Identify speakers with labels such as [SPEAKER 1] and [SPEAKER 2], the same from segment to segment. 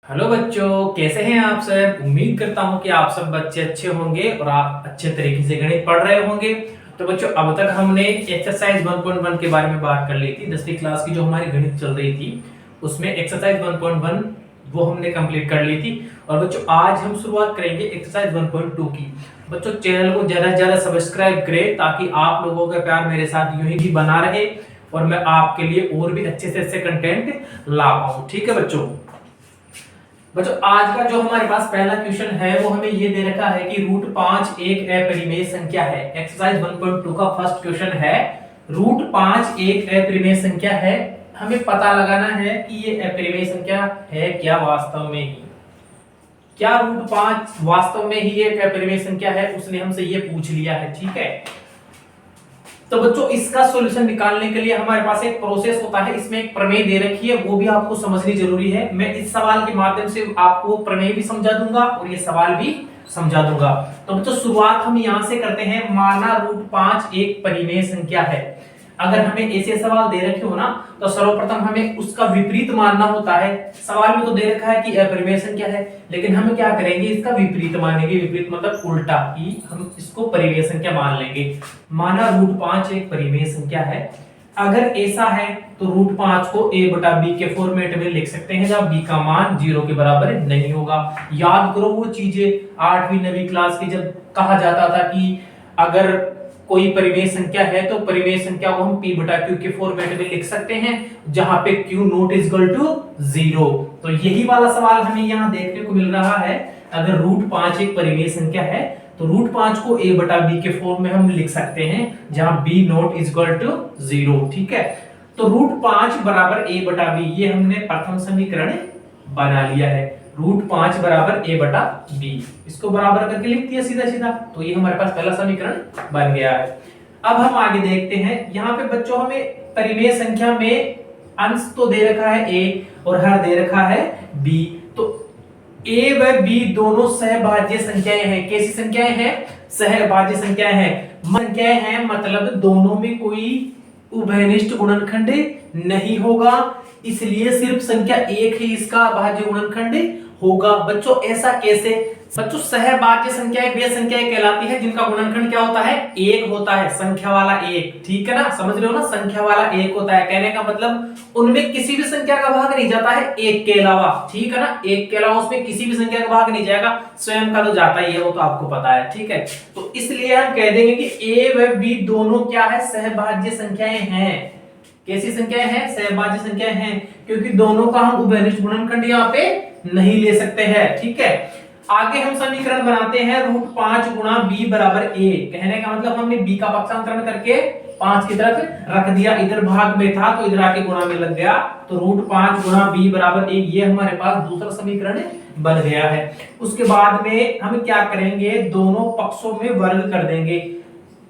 [SPEAKER 1] Hello बच्चों, कैसे हैं आप सब। उम्मीद करता हूं कि आप सब बच्चे अच्छे होंगे और आप अच्छे तरीके से गणित पढ़ रहे होंगे। तो बच्चों, अब तक हमने एक्सरसाइज 1.1 के बारे में बात कर ली थी। 10वीं क्लास की जो हमारी गणित चल रही थी उसमें एक्सरसाइज 1.1 वो हमने कंप्लीट कर ली थी। और बच्चों, आज हम शुरुआत करेंगे एक्सरसाइज 1.2 की। बच्चों, चैनल को ज्यादा से ज्यादा सब्सक्राइब करें ताकि आप लोगों का प्यार मेरे साथ यूं ही भी बना रहे और मैं आपके लिए और भी अच्छे से अच्छे कंटेंट ला पाऊं। ठीक है बच्चों। आज का जो हमारे पास पहला क्वेश्चन है वो हमें ये दे रखा है कि रूट 5 एक अपरिमेय संख्या है। एक्सरसाइज 1.2 का फर्स्ट क्वेश्चन है, रूट 5 एक अपरिमेय संख्या है। हमें पता लगाना है कि ये अपरिमेय संख्या है क्या वास्तव में ही। क्या रूट 5 वास्तव में ही एक अपरिमेय संख्या है, उसने हमसे ये पूछ लिया है। ठीक है, तो बच्चों इसका सॉल्यूशन निकालने के लिए हमारे पास एक प्रोसेस होता है। इसमें एक प्रमेय दे रखी है, वो भी आपको समझनी जरूरी है। मैं इस सवाल के माध्यम से आपको प्रमेय भी समझा दूंगा और ये सवाल भी समझा दूंगा। तो बच्चों शुरुआत हम यहां से करते हैं। माना रूट 5 एक परिमेय संख्या है। अगर हमें ऐसे सवाल दे रखे हो ना तो सर्वप्रथम हमें उसका विपरीत मानना होता है। सवाल में तो दे रखा है कि अपरिमेय संख्या है, लेकिन हम क्या करेंगे, इसका विपरीत मानेंगे। विपरीत मतलब उल्टा, कि हम इसको परिमेय संख्या मान लेंगे। माना रूट 5 एक परिमेय संख्या है। अगर ऐसा है तो रूट 5 को a बटा b के फॉर्मेट में लिख सकते हैं जहां b का मान 0 के बराबर नहीं होगा। याद करो वो चीजें 8वीं 9वीं क्लास की, जब कहा जाता था कि अगर कोई परिमेय संख्या है तो परिमेय संख्या को हम p बटा q के फॉर्मेट में लिख सकते हैं जहां पे q not is equal to 0। तो यही वाला सवाल हमें यहाँ देखने को मिल रहा है। अगर रूट 5 एक परिमेय संख्या है तो रूट 5 को a बटा b के फॉर्म में हम लिख सकते हैं जहां b not is equal to 0। ठीक है, तो रूट 5 बराबर a बटा b, ये हमने प्रथम समीकरण बना लिया है। रूट 5 बराबर a बटा b, इसको बराबर करके लिख दिया सीधा सीधा। तो ये हमारे पास पहला समीकरण बन गया है। अब हम आगे देखते हैं। यहाँ पे बच्चों हमें परिमेय संख्या में अंश तो दे रखा है a और हर दे रखा है b। तो a व b दोनों सहभाज्य संख्याएं हैं। कैसी संख्याएं हैं? सहभाज्य संख्याएं हैं। संख्याएं हैं मतलब दोनों में कोई उभयनिष्ठ गुणनखंड नहीं होगा, इसलिए सिर्फ संख्या एक ही इसका भाज्य गुणनखंड होगा। बच्चों ऐसा कैसे? बच्चों सहभाज्य संख्याएं वे संख्याएं कहलाती है जिनका गुणनखंड क्या होता है? एक होता है, संख्या वाला एक। ठीक है ना, समझ रहे हो ना, संख्या वाला एक होता है। कहने का मतलब उनमें किसी भी संख्या का भाग नहीं जाता है एक के अलावा। ठीक है ना, एक के अलावा उसमें किसी भी संख्या का भाग नहीं जाएगा, स्वयं का तो जाता ही है, वो तो आपको पता है। ठीक है, तो इसलिए हम कह देंगे कि a व b दोनों क्या है? सहभाज्य संख्याएं हैं। कैसी संख्याएं हैं? सहभाज्य संख्याएं हैं, क्योंकि दोनों का हम उभयनिष्ठ गुणनखंड यहाँ पे नहीं ले सकते हैं। ठीक है, आगे हम समीकरण बनाते हैं। रूट 5 गुणा b बराबर a। कहने का मतलब हमने b का पक्षांतरण करके 5 की तरफ रख दिया। इधर भाग में था तो इधर आके गुणा में लग गया, तो रूट 5 गुणा b बराबर a, ये हमारे पास दूसरा समीकरण बन गया है। उसके बाद में हम क्या करेंगे, दोनों पक्षों में वर्ग कर देंगे।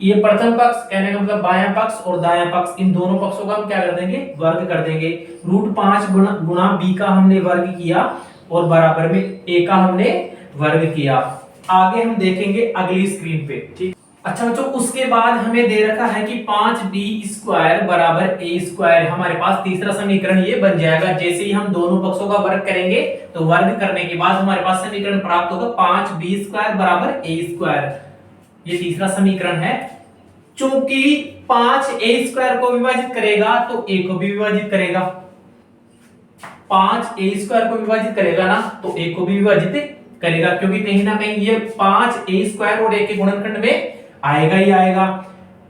[SPEAKER 1] ये प्रथम पक्ष, कहने का मतलब बायां पक्ष और दायां पक्ष, इन दोनों पक्षों का हम क्या कर देंगे? वर्ग कर देंगे। रूट 5 गुणा b का हमने वर्ग किया और बराबर में a का हमने वर्ग किया। आगे हम देखेंगे अगली स्क्रीन पे। ठीक, अच्छा बच्चों, उसके बाद हमें दे रखा है कि 5b स्क्वायर बराबर a स्क्वायर। हमारे पास तीसरा समीकरण ये बन जाएगा। जैसे ही हम दोनों पक्षों का वर्ग करेंगे तो वर्ग करने के बाद हमारे पास समीकरण प्राप्त होगा 5b स्क्वायर बराबर a स्क्वायर। ये तीसरा समीकरण है। चूंकि 5a स्क्वायर को विभाजित करेगा तो a को भी विभाजित करेगा। 5a स्क्वायर को विभाजित करेगा ना तो a को भी विभाजित करेगा, क्योंकि कहीं ना कहीं ये 5a स्क्वायर और a के गुणनखंड में आएगा ही आएगा।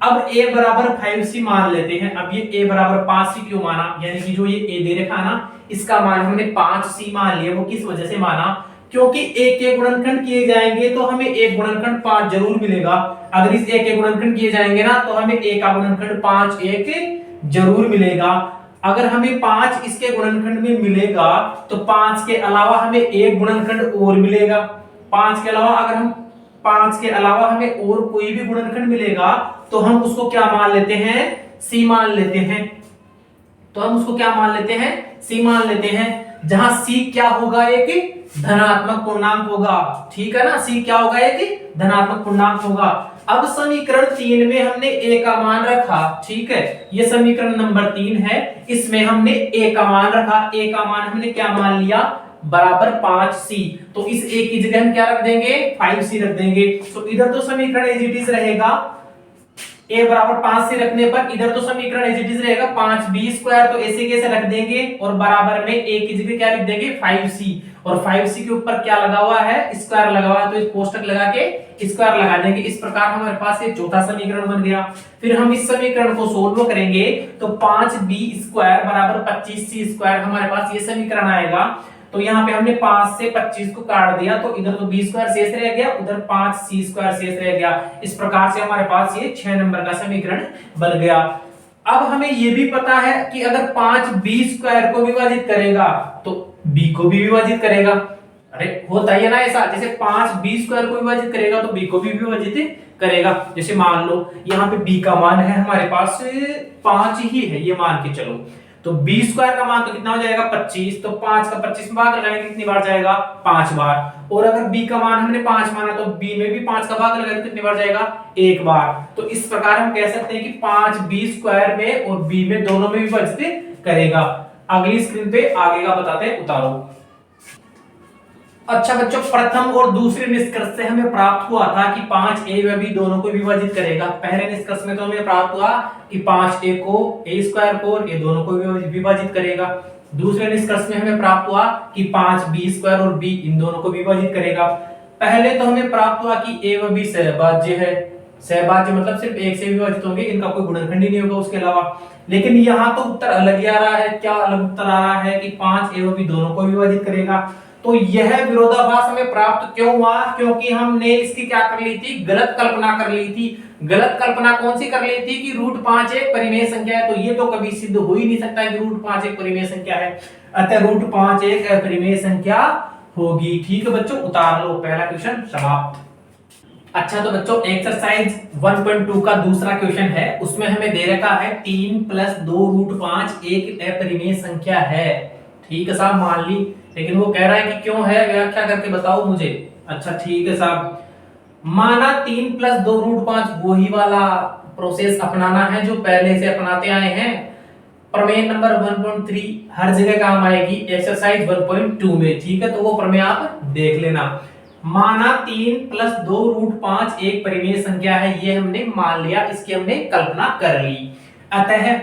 [SPEAKER 1] अब a बराबर 5c मान लेते हैं। अब ये a बराबर 5c क्यों माना? यानी कि जो ये a दे रखा ना, इसका मान हमने 5c मान लिया। वो किस वजह से माना? क्योंकि a के गुणनखंड किए जाएंगे तो हमें एक गुणनखंड 5 जरूर मिलेगा। अगर इस a के गुणनखंड किए जाएंगे ना तो हमें a का गुणनखंड 5 एक जरूर मिलेगा। अगर हमें 5 इसके गुणनखंड में मिलेगा तो 5 के अलावा हमें एक गुणनखंड और मिलेगा। 5 के अलावा अगर हम 5 के अलावा हमें और कोई भी गुणनखंड मिलेगा तो हम उसको क्या मान लेते हैं? c मान लेते हैं। तो हम उसको क्या मान लेते हैं? c मान लेते हैं, जहां c क्या होगा? एक धनात्मक पूर्णांक होगा। ठीक है ना, c क्या होगा? एक धनात्मक पूर्णांक होगा। अब समीकरण 3 में हमने a का मान रखा। ठीक है, ये समीकरण नंबर 3 है, इसमें हमने a का मान रखा। a का मान हमने क्या मान लिया? बराबर 5c। तो इस a की जगह हम क्या रख देंगे 5c रख देंगे। तो इधर तो समीकरण एज इट इज रहेगा, a बराबर 5 से रखने पर इधर तो समीकरण एज इट इज रहेगा 5b स्क्वायर, तो ऐसे कैसे रख देंगे और बराबर में a की जगह क्या लिख देंगे 5c, और 5c के ऊपर क्या लगा हुआ है स्क्वायर लगा हुआ है, तो इस कोष्टक लगा के स्क्वायर लगा देंगे। इस प्रकार हमारे पास ये चौथा समीकरण बन गया। फिर हम इस समीकरण को सोल्व करेंगे तो 5b स्क्वायर बराबर 25c स्क्वायर हमारे पास ये समीकरण आएगा। तो यहाँ पे हमने 5 से 25 को काट दिया, तो इधर तो b स्क्वायर शेष रह गया, उधर 5c स्क्वायर शेष रह गया। इस प्रकार से हमारे पास ये 6 नंबर का समीकरण बन गया। अब हमें ये भी पता है कि अगर 5b स्क्वायर को विभाजित करेगा तो b को भी विभाजित करेगा। अरे होता ही है ना ऐसा, जैसे 5b स्क्वायर को विभाजित करेगा तो b को भी विभाजित करेगा। जैसे मान लो यहाँ पे b का मान है हमारे पास 5 ही है, ये मान के चलो, तो b स्क्वायर का मान तो कितना हो जाएगा 25, तो 5 का 25 में भाग लगाएंगे कितनी बार जाएगा 5 बार। और अगर b का मान हमने 5 माना तो b में भी 5 का भाग लगाएंगे कितनी बार जाएगा 1 बार। तो इस प्रकार हम कह सकते हैं कि 5b स्क्वायर में और b में दोनों में विभाजित करेगा। अगली स्क्रीन पे आगे का बताते हैं, उतारो। अच्छा बच्चों, प्रथम और दूसरे निष्कर्ष से हमें प्राप्त हुआ था कि 5a व b दोनों को विभाजित करेगा। पहले निष्कर्ष में तो हमें प्राप्त हुआ कि 5a को a स्क्वायर को और a दोनों को विभाजित करेगा। दूसरे निष्कर्ष में हमें प्राप्त हुआ कि 5b स्क्वायर और b इन दोनों को विभाजित करेगा। पहले तो हमें प्राप्त हुआ कि a व b सहभाज्य है। सहभाज्य मतलब सिर्फ एक से विभाजित होंगे, इनका कोई गुणनखंड ही नहीं होगा उसके अलावा। लेकिन यहाँ तो उत्तर अलग ही आ रहा है। क्या अलग उत्तर आ रहा है कि 5a व b दोनों को विभाजित करेगा। तो यह विरोधाभास हमें प्राप्त क्यों हुआ? क्योंकि हमने इसकी क्या कर ली थी, गलत कल्पना कर ली थी। गलत कल्पना कौन सी कर ली थी कि √5 एक परिमेय संख्या है। तो ये तो कभी सिद्ध हो ही नहीं सकता कि √5 एक परिमेय संख्या है, अतः √5 एक अपरिमेय संख्या होगी। ठीक है बच्चों, उतार लो, पहला क्वेश्चन समाप्त। अच्छा तो बच्चों, एक्सरसाइज 1.2 का दूसरा क्वेश्चन है, उसमें हमें दे रखा है 3 + 2√5 एक अपरिमेय संख्या है। ठीक है साहब, मान ली, लेकिन वो कह रहा है कि क्यों है, व्याख्या करके बताओ मुझे। अच्छा ठीक है साहब, माना 3 + 2√5 वही वाला प्रोसेस अपनाना है जो पहले से अपनाते आए हैं। प्रमेय नंबर 1.3 हर जगह काम आएगी एक्सरसाइज 1.2 में। ठीक है, तो वो प्रमेय आप देख लेना। माना 3 + 2√5 एक परिमेय संख्या है, ये हमने मान लिया, इसकी हमने कल्पना कर ली। अतः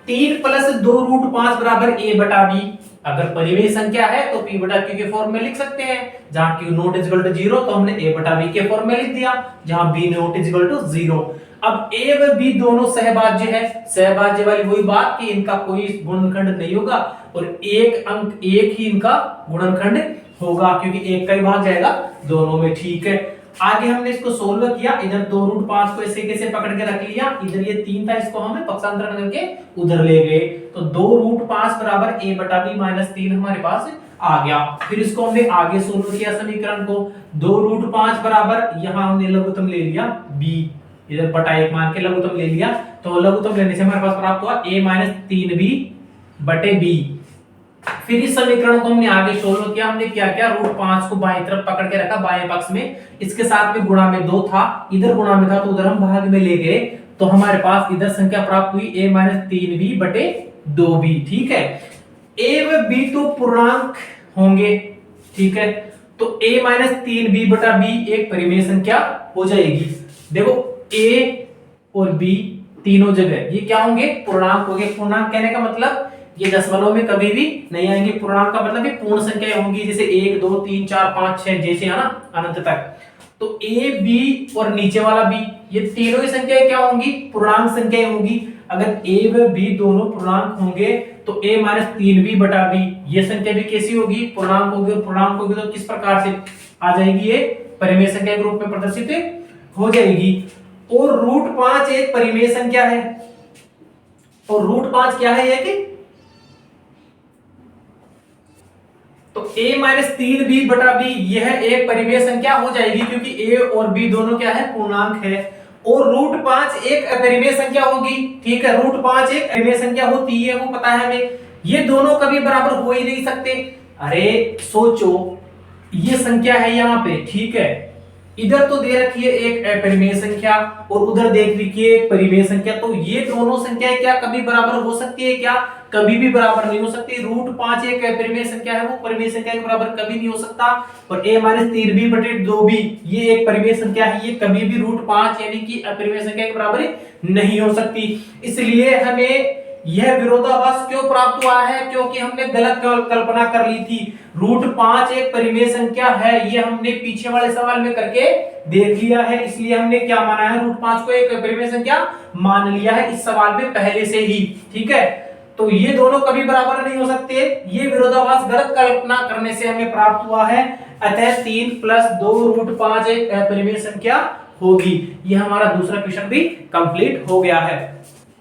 [SPEAKER 1] 3 + 2√5 बराबर a/b। अगर परिमेय संख्या है तो p/q के फॉर्म में लिख सकते हैं। जहां q नॉट इक्वल टू 0 तो हमने a/b के फॉर्म में लिख दिया, जहां b नॉट इक्वल टू 0। अब a व b दोनों सहभाज्य है। सहभाज्य वाली वही बात कि इनका कोई गुणनखंड नहीं होगा और एक अंक एक ही इनका गुणनखंड होगा, क्योंकि एक का ही भाग जाएगा दोनों में। ठीक है, आगे हमने इसको सोल्व किया। इधर 2√5 को ऐसे कैसे पकड़ के रख लिया, इधर ये 3 था, इसको हमें पक्षांतरण करके उधर ले गए, तो 2√5 बराबर a/b - 3 हमारे पास आ गया। फिर इसको हमने आगे सोल्व किया समीकरण को। 2√5 बराबर, यहां हमने लघुत्तम ले लिया b, इधर बटा 1 मान के लघुत्तम ले लिया, तो लघुत्तम लेने से हमारे पास प्राप्त हुआ a - 3b/b। फिर इस समीकरण को हमने आगे सोल्व किया। हमने क्या किया, √5 को बाएं तरफ पकड़ के रखा, बाएं पक्ष में, इसके साथ में गुणा में 2 था, इधर गुणा में था, तो उधर हम भाग में ले गए, तो हमारे पास इधर संख्या प्राप्त हुई a - 3b/2b। ठीक है, a व b तो पूर्णांक होंगे। ठीक है, तो a - 3b/b एक परिमेय संख्या हो जाएगी। देखो a और b तीनों जगह ये क्या होंगे, पूर्णांक होंगे। पूर्णांक कहने का मतलब ये दशमलव में कभी भी नहीं आएंगे। पूर्णांक का मतलब ये पूर्ण संख्याएं होंगी, जैसे 1 2 3 4 5 6 जैसे, है ना, अनंत तक। तो a b और नीचे वाला b, ये तीनों ही संख्याएं क्या होंगी, पूर्णांक संख्याएं होंगी। अगर a व b दोनों पूर्णांक होंगे तो a - 3b/b ये संख्या भी कैसी होगी, पूर्णांक होगी। और पूर्णांक होगी तो किस प्रकार से आ जाएगी, ये परिमेय संख्या के रूप में प्रदर्शित हो जाएगी। और √5 एक परिमेय संख्या है, और √5 क्या है, ये कि तो a - 3b/b यह एक परिमेय संख्या हो जाएगी, क्योंकि a और b दोनों क्या है, पूर्णांक है। और √5 एक अपरिमेय संख्या होगी। ठीक है, √5 एक अपरिमेय संख्या होती है, वो पता है हमें। ये दोनों कभी बराबर हो ही नहीं सकते। अरे सोचो, ये संख्या है यहाँ पे, ठीक है, इधर तो दे रखी है एक अपरिमेय संख्या और उधर देख लीजिए एक परिमेय संख्या, तो ये दोनों संख्याएं क्या कभी बराबर हो सकती है? क्या कभी भी बराबर नहीं हो सकती। √5 एक अपरिमेय संख्या है, वो परिमेय संख्या के बराबर कभी नहीं हो सकता। और a-3b/2b ये एक परिमेय संख्या है, ये कभी भी √5 यानी कि अपरिमेय संख्या के बराबर नहीं हो सकती। इसलिए हमें यह विरोधाभास क्यों प्राप्त हुआ है? क्योंकि हमने गलत कल्पना कर ली थी। √5 एक परिमेय संख्या है, ये हमने पीछे वाले सवाल में करके देख लिया है, इसलिए हमने क्या माना है? √5 को एक परिमेय संख्या मान लिया है इस सवाल में पहले से ही। ठीक है, तो ये दोनों कभी बराबर नहीं हो सकते, ये विरोधाभास गलत कल्पना करने से हमें प्राप्त हुआ है। अतः 3 + 2 √5 एक अपरिमेय संख्या होगी। ये हमारा दूसरा क्वेश्चन भी कंप्लीट हो गया है।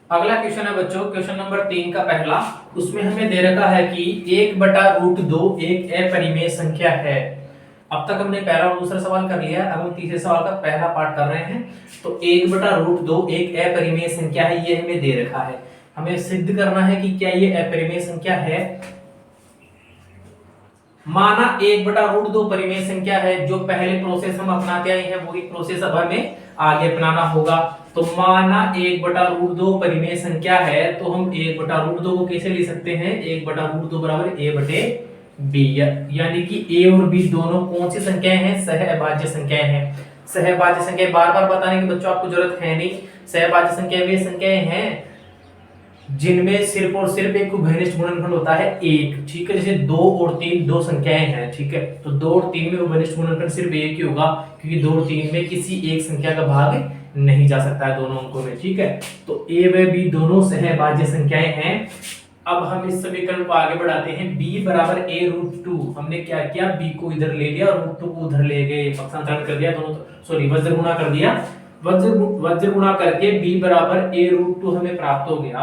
[SPEAKER 1] अगला क्वेश्चन है बच्चों, क्वेश्चन नंबर 3 का पहला। उसमें हमें दे रखा है कि 1/√2 एक अपरिमेय संख्या है। अब तक हमने पहला और दूसरा सवाल कर लिया, अब हम तीसरे सवाल का पहला पार्ट कर रहे हैं। तो 1/√2 एक अपरिमेय संख्या है, ये हमें दे रखा है। हमें सिद्ध करना है कि क्या ये अपरिमेय संख्या है। माना 1/√2 परिमेय संख्या है, जो पहले प्रोसेस हम अपनाते आए हैं वही प्रोसेस अब हमें आगे अपनाना होगा। तो माना 1/√2 परिमेय संख्या है, तो हम 1/√2 को कैसे लिख सकते हैं? 1/√2 बराबर a/b, यानी कि a और b दोनों कौन सी संख्याएं हैं? सहभाज्य संख्याएं हैं। सहभाज्य संख्याएं बार बार बताने की बच्चों आपको जरूरत है नहीं। सहभाज्य संख्याएं वे संख्याएं हैं जिनमें सिर्फ और सिर्फ एक उभयनिष्ठ गुणनखंड होता है एक। ठीक है, जैसे 2 और 3 दो संख्याएं हैं। ठीक है, तो 2 और 3 में उभयनिष्ठ गुणनखंड सिर्फ एक ही होगा, क्योंकि 2 और 3 में किसी एक संख्या का भाग नहीं जा सकता है दोनों अंकों में। ठीक है, तो a व b दोनों सहभाज्य संख्याएं हैं। अब हम इस समीकरण को आगे बढ़ाते हैं। b बराबर a√2, हमने क्या किया? b को इधर ले लिया और √2 को उधर ले गए, पक्षांतरण कर दिया दोनों, सॉरी वज्र गुणा कर दिया। वज्र गुणा करके b बराबर a√2 हमें प्राप्त हो गया।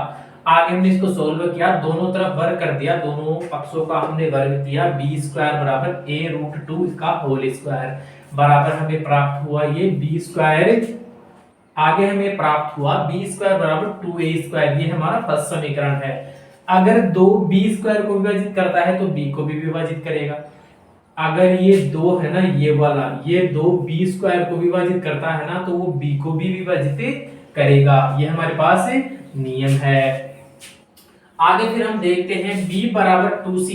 [SPEAKER 1] आगे हमने इसको सोल्व किया, दोनों तरफ वर्ग कर दिया, दोनों पक्षों का हमने वर्ग दिया। b² बराबर a√2 इसका होल स्क्वायर बराबर हमें प्राप्त हुआ ये b²। आगे हमें प्राप्त हुआ b² बराबर 2a², ये हमारा फर्स्ट समीकरण है। अगर 2 b² को विभाजित करता है तो b को भी विभाजित करेगा। अगर ये 2 है ना, ये वाला, ये 2 b² को विभाजित करता है ना, तो वो b को भी विभाजित करेगा। ये हमारे पास नियम है। आगे फिर हम देखते हैं b बराबर 2c।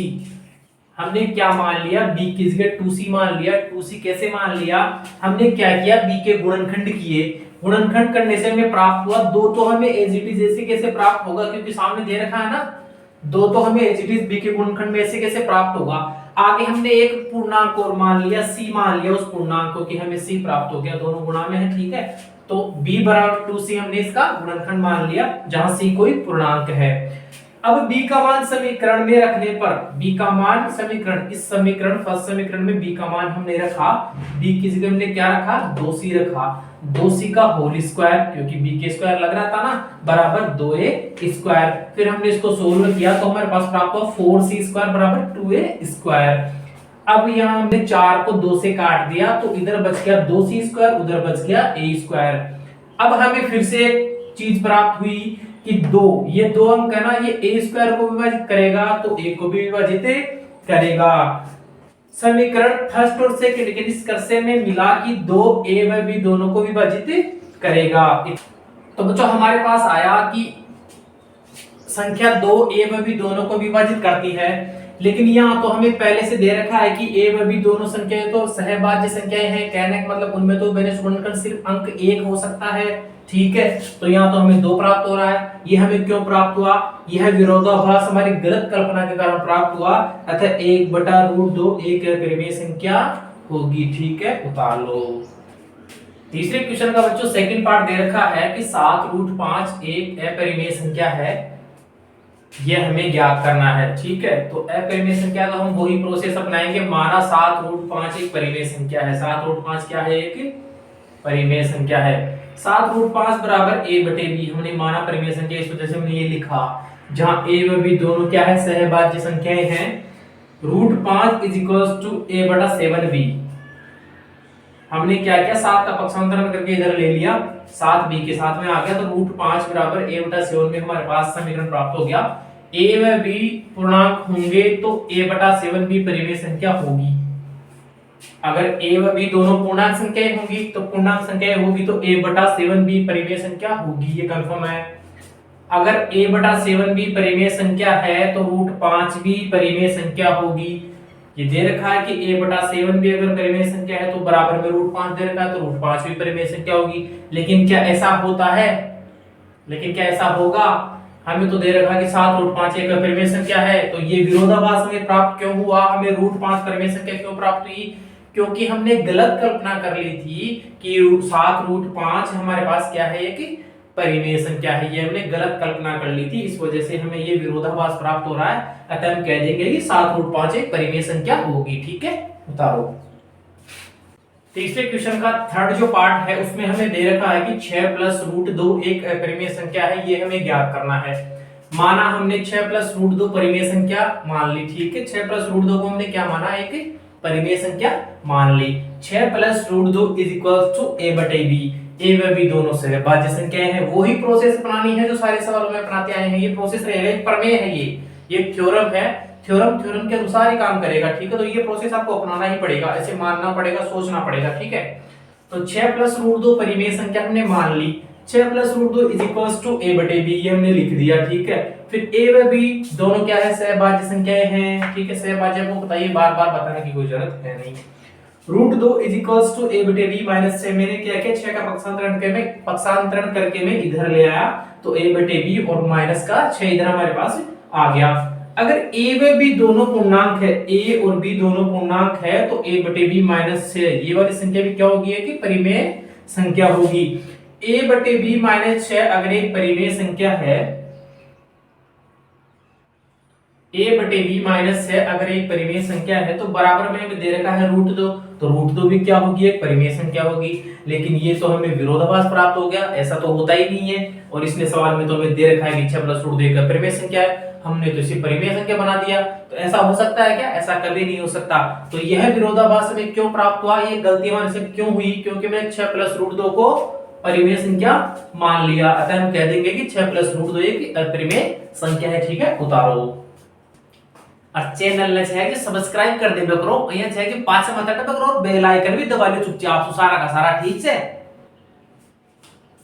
[SPEAKER 1] हमने क्या मान लिया? b की जगह 2c मान लिया। 2c कैसे मान लिया? हमने क्या किया? b के गुणनखंड किए। गुणनखंड करने से हमें प्राप्त हुआ 2, तो हमें एज इट इज ऐसे कैसे प्राप्त होगा? क्योंकि सामने दे रखा है ना 2, तो हमें एज इट इज b के गुणनखंड में ऐसे कैसे प्राप्त होगा? आगे हमने एक पूर्णांक और मान लिया, c मान लिया, उस पूर्णांक को कि हमें c प्राप्त हो गया, दोनों गुणा में है। ठीक है, तो b बराबर 2c हमने इसका गुणनखंड मान लिया, जहां c कोई पूर्णांक है। अब b का मान समीकरण में रखने पर, b का मान समीकरण, इस समीकरण फर्स्ट समीकरण में b का मान हमने रखा, b की जगह हमने क्या रखा? 2c रखा। 2c का होल स्क्वायर, क्योंकि b के स्क्वायर लग रहा था ना, बराबर 2a²। फिर हमने इसको सोल्व किया तो हमारे पास प्राप्त हुआ 4c² बराबर 2a²। अब यहाँ हमने 4 को 2 से काट दिया, तो इधर बच गया 2c², उधर बच गया a²। अब हमें फिर से एक चीज प्राप्त हुई कि 2, ये 2 अंक है ना, ये a² को विभाजित करेगा तो a को भी विभाजित करेगा। समीकरण फर्स्ट और सेकंड के निष्कर्ष में मिला कि 2a व b दोनों को विभाजित करेगा। तो बच्चों हमारे पास आया कि संख्या 2a व b दोनों को विभाजित करती है, लेकिन यहाँ तो हमें पहले से दे रखा है कि a व b दोनों संख्याएं तो सहभाज्य संख्याएं हैं। कहने का मतलब उनमें तो उभयनिष्ठ गुणनखंड सिर्फ अंक 1 हो सकता है। ठीक है, तो यहाँ तो हमें 2 प्राप्त हो रहा है। ये हमें क्यों प्राप्त हुआ? यह विरोधाभास हमारी गलत कल्पना के कारण प्राप्त हुआ। अतः 1/√2 एक अपरिमेय संख्या होगी। ठीक है, उतार लो। तीसरे क्वेश्चन का बच्चों सेकंड पार्ट दे रखा है कि 7√5 एक अपरिमेय संख्या है, यह हमें ज्ञात करना है। ठीक है, तो अपरिमेय संख्या का हम वही प्रोसेस अपनाएंगे। माना 7√5 एक परिमेय संख्या है। 7√5 क्या है? एक परिमेय संख्या है। 7√5 बराबर a/b हमने माना परिमेय संख्या, इस वजह से हमने ये लिखा। जहां a व b दोनों क्या है? सहभाज्य संख्याएं हैं। √5 = a/7b। हमने क्या किया? 7 का पक्षांतरण करके इधर ले लिया, 7 b के साथ में आ गया, तो √5 बराबर a/7 में हमारे पास समीकरण प्राप्त हो गया। a व b पूर्णांक होंगे तो a/7b परिमेय संख्या होगी। अगर a व b दोनों पूर्णांक संख्याएं होंगी तो पूर्णांक संख्याएं होगी तो a बटा 7b परिमेय संख्या होगी, ये कंफर्म है। अगर a बटा 7b परिमेय संख्या है तो रूट 5 भी परिमेय संख्या होगी। ये दे रखा है कि a बटा 7b अगर परिमेय संख्या है तो बराबर में रूट 5 दे रखा है तो रूट 5 भी परिमेय संख्या होगी। लेकिन क्या ऐसा होता है, लेकिन क्या ऐसा होगा? हमें तो दे रखा है कि 7 रूट 5 एक परिमेय संख्या है, तो ये विरोधाभास हमें प्राप्त क्यों हुआ? हमें रूट 5 परिमेय संख्या क्यों प्राप्त हुई? क्योंकि हमने गलत कल्पना कर ली थी कि 7 रूट 5 हमारे पास क्या है, एक परिमेय संख्या है। ये हमने गलत कल्पना कर ली थी, इस वजह से हमें ये विरोधाभास प्राप्त हो रहा है। अतः हम कह देंगे कि 7 रूट 5 एक परिमेय संख्या होगी। ठीक है, उतारो। तीसरे क्वेश्चन का थर्ड जो पार्ट है उसमें हमें दे रखा है कि 6 प्लस रूट 2 एक परिमेय संख्या है, ये हमें ज्ञात करना है। माना हमने 6 प्लस रूट 2 परिमेय संख्या मान ली। ठीक है, 6 प्लस रूट 2 को हमने क्या माना, एक परिमेय संख्या मान ली। 6 plus root 2 is equal to a बटे b। a व b दोनों से भाज्य संख्याएं हैं, वही प्रोसेस अपनानी है जो सारे सवालों में अपनाते आए हैं। ये प्रोसेस रहेगा, एक प्रमेय है, ये थ्योरम है। थ्योरम के अनुसार ही काम करेगा। ठीक है, तो ये प्रोसेस आपको अपनाना ही पड़ेगा, ऐसे मानना पड़ेगा, सोचना पड़ेगा। ठीक है, तो 6 प्लस रूट 2 परिमेय संख्या हमने मान ली। 6 plus root 2 is equal to a बटे b, ये हमने लिख दिया। ठीक है, फिर a व b दोनों क्या है, सहभाज्य संख्याएं हैं। ठीक है, सहभाज्य को बताइए, बार बार बताने की कोई जरूरत है नहीं। Root 2 is equal to a बटे b माइनस 6, मैंने क्या किया, 6 का पक्षांतरण करके मैं इधर ले आया, तो a बटे b और माइनस का 6 इधर हमारे पास आ गया। अगर a व b दोनों पूर्णांक है, a और b दोनों पूर्णांक है, तो a बटे b माइनस 6 ये वाली संख्या भी क्या होगी, कि परिमेय संख्या होगी। a बटे b माइनस 6 अगर एक परिमेय संख्या है, a बटे b माइनस 6 अगर एक परिमेय संख्या है तो बराबर में हमें दे रखा है रूट 2, तो रूट 2 भी क्या होगी, एक परिमेय संख्या होगी। लेकिन ये तो हमें विरोधाभास प्राप्त हो गया, ऐसा तो होता ही नहीं है। और इसमें सवाल में तो हमें दे रखा है कि 6 प्लस रूट 2 एक परिमेय संख्या है, हमने तो इसे परिमेय संख्या बना दिया। तो ऐसा हो सकता है क्या? ऐसा कभी नहीं हो सकता। तो यह विरोधाभास हमें क्यों प्राप्त हुआ, ये गलती हमारे से क्यों हुई? क्योंकि मैंने 6 प्लस रूट 2 को परिमेय संख्या मान लिया। अतः हम कह देंगे कि 6 प्लस रूट 2 एक अपरिमेय संख्या है। ठीक है, उतारो। और चैनल ने चाहे कि सब्सक्राइब कर देबे करो, અહીંયા છે કે પાછા માથા ટપક કરો, બેલ આઇકન भी दबा लो चुपचाप, सारा का सारा। ठीक है।